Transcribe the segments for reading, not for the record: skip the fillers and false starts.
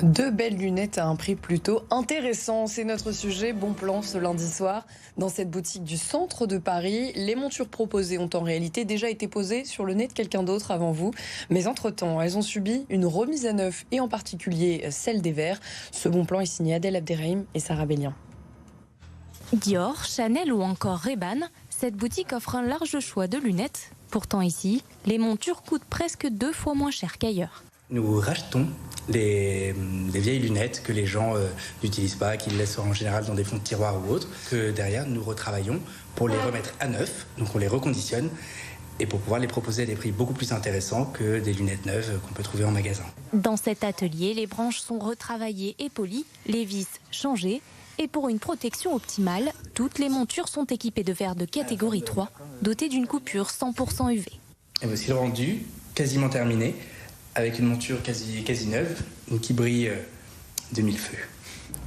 Deux belles lunettes à un prix plutôt intéressant. C'est notre sujet bon plan ce lundi soir. Dans cette boutique du centre de Paris, les montures proposées ont en réalité déjà été posées sur le nez de quelqu'un d'autre avant vous. Mais entre-temps, elles ont subi une remise à neuf et en particulier celle des verres. Ce bon plan est signé Adèle Abderrahim et Sarah Bellien. Dior, Chanel ou encore Ray-Ban, cette boutique offre un large choix de lunettes. Pourtant ici, les montures coûtent presque 2 fois moins cher qu'ailleurs. Nous rachetons des vieilles lunettes que les gens n'utilisent pas, qu'ils laissent en général dans des fonds de tiroir ou autres, que derrière nous retravaillons pour les remettre à neuf, donc on les reconditionne et pour pouvoir les proposer à des prix beaucoup plus intéressants que des lunettes neuves qu'on peut trouver en magasin. Dans cet atelier, les branches sont retravaillées et polies, les vis changées. Et pour une protection optimale, toutes les montures sont équipées de verres de catégorie 3, dotés d'une coupure 100% UV. Et voici le rendu, quasiment terminé, avec une monture quasi neuve, qui brille de mille feux.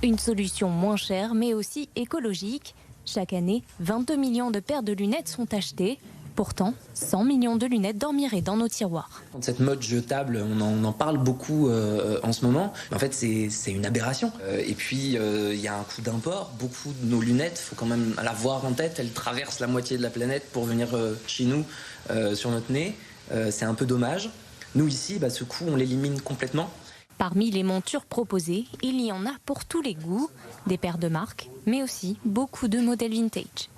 Une solution moins chère, mais aussi écologique. Chaque année, 22 millions de paires de lunettes sont achetées. Pourtant, 100 millions de lunettes dormiraient dans nos tiroirs. Cette mode jetable, on en parle beaucoup en ce moment. En fait, c'est une aberration. Et puis, il y a un coût d'import. Beaucoup de nos lunettes, il faut quand même l'avoir en tête. Elles traversent la moitié de la planète pour venir chez nous, sur notre nez. C'est un peu dommage. Nous, ici, ce coût, on l'élimine complètement. Parmi les montures proposées, il y en a pour tous les goûts. Des paires de marque, mais aussi beaucoup de modèles vintage.